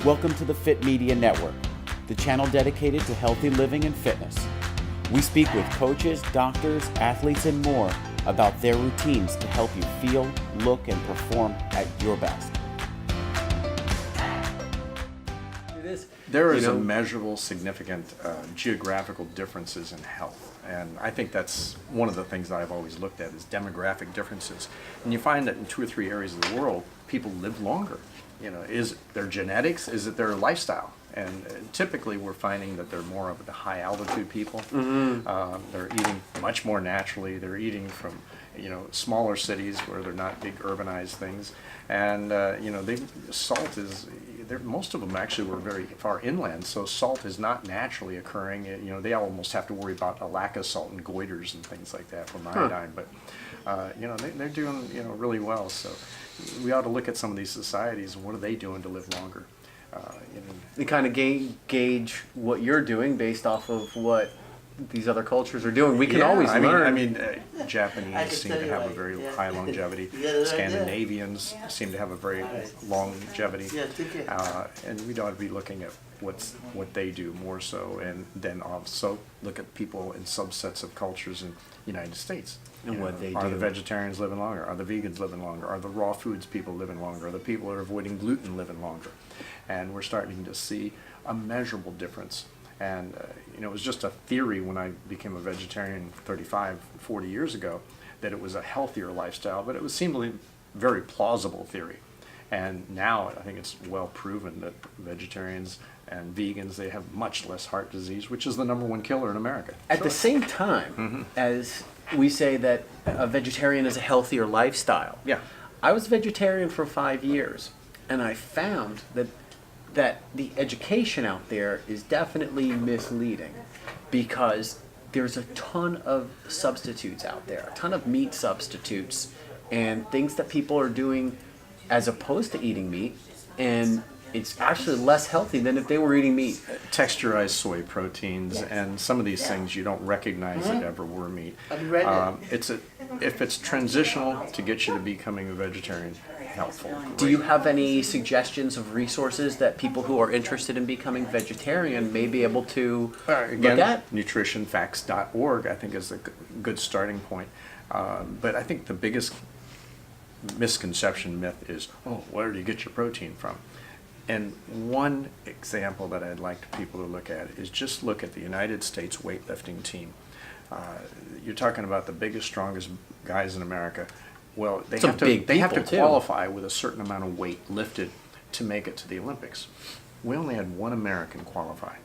Welcome to the Fit Media Network, the channel dedicated to healthy living and fitness. We speak with coaches, doctors, athletes, and more about their routines to help you feel, look, and perform at your best. There is immeasurable, significant geographical differences in health. And I think that's one of the things that I've always looked at is demographic differences. And you find that in 2 or 3 areas of the world, people live longer. You know, is it their genetics? Is it their lifestyle? And typically we're finding that they're more of the high altitude people. They're eating much more naturally. They're eating from, smaller cities where they're not big urbanized things. And, salt is, most of them actually were very far inland, so salt is not naturally occurring. They almost have to worry about a lack of salt and goiters and things like that from iodine. But, they're doing, really well. So we ought to look at some of these societies and what are they doing to live longer. You kind of gauge what you're doing based off of what these other cultures are doing. We can always learn. Japanese seem to have a very high longevity. Scandinavians seem to have a very longevity. And we ought to be looking at what they do more so, and then also look at people in subsets of cultures in the United States. And what they do. Are the vegetarians living longer? Are the vegans living longer? Are the raw foods people living longer? Are the people that are avoiding gluten living longer? And we're starting to see a measurable difference. And it was just a theory when I became a vegetarian 35, 40 years ago that it was a healthier lifestyle, but it was seemingly very plausible theory. And now I think it's well proven that vegetarians and vegans, they have much less heart disease, which is the #1 killer in America. At the same time, as we say that a vegetarian is a healthier lifestyle. Yeah. I was vegetarian for 5 years, and I found that the education out there is definitely misleading, because there's a ton of substitutes out there, a ton of meat substitutes and things that people are doing as opposed to eating meat, and it's actually less healthy than if they were eating meat. Texturized soy proteins and some of these things you don't recognize that ever were meat. If it's transitional to get you to becoming a vegetarian, helpful. Do you have any suggestions of resources that people who are interested in becoming vegetarian may be able to look at? Nutritionfacts.org I think is a good starting point. But I think the biggest misconception myth is, where do you get your protein from? And one example that I'd like people to look at is just look at the United States weightlifting team. You're talking about the biggest, strongest guys in America. Well, they have to qualify with a certain amount of weight lifted to make it to the Olympics. We only had one American qualify.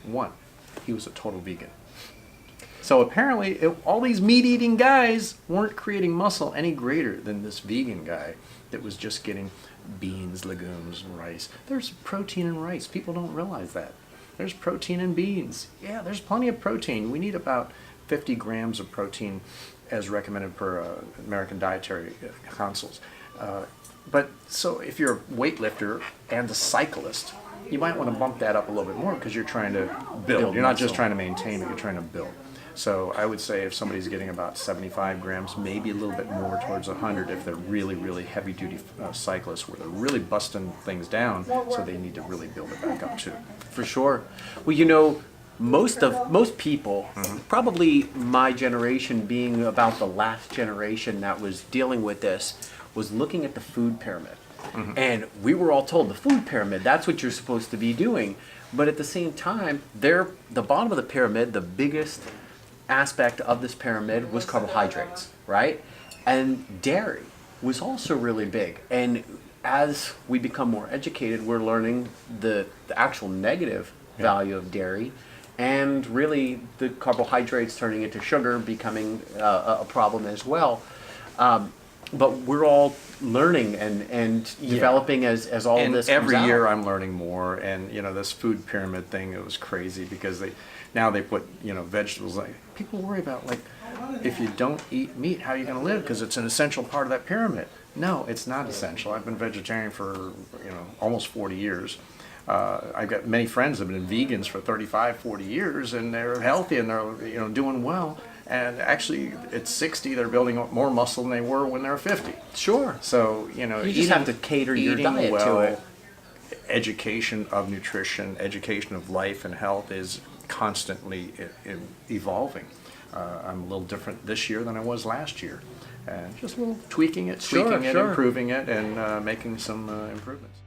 One. He was a total vegan. So apparently, all these meat-eating guys weren't creating muscle any greater than this vegan guy that was just getting beans, legumes, and rice. There's protein in rice. People don't realize that. There's protein in beans. Yeah, there's plenty of protein. We need about 50 grams of protein as recommended per American Dietary Councils. But so if you're a weightlifter and a cyclist, you might want to bump that up a little bit more because you're trying to build. You're not just trying to maintain, but you're trying to build. So I would say if somebody's getting about 75 grams, maybe a little bit more towards 100 if they're really, really heavy-duty cyclists where they're really busting things down, so they need to really build it back up too. For sure. Well, most people, probably my generation being about the last generation that was dealing with this, was looking at the food pyramid. And we were all told the food pyramid, that's what you're supposed to be doing. But at the same time, the bottom of the pyramid, the biggest aspect of this pyramid was carbohydrates, right? And dairy was also really big. And as we become more educated, we're learning the actual negative value of dairy, and really the carbohydrates turning into sugar becoming a problem as well. But we're all learning and developing as all of this comes every out. year I'm learning more. And this food pyramid thing, it was crazy because they put vegetables. Like, people worry about, like, if you don't eat meat, how are you going to live, because it's an essential part of that pyramid. No, it's not essential. I've been vegetarian for almost 40 years. I've got many friends that have been vegans for 35, 40 years, and they're healthy and they're doing well. And actually, at 60, they're building up more muscle than they were when they were 50. Sure. So, you just have to cater your diet to it. education of nutrition, education of life and health is constantly evolving. I'm a little different this year than I was last year. And just a little tweaking it, tweaking it, improving it, and making some improvements.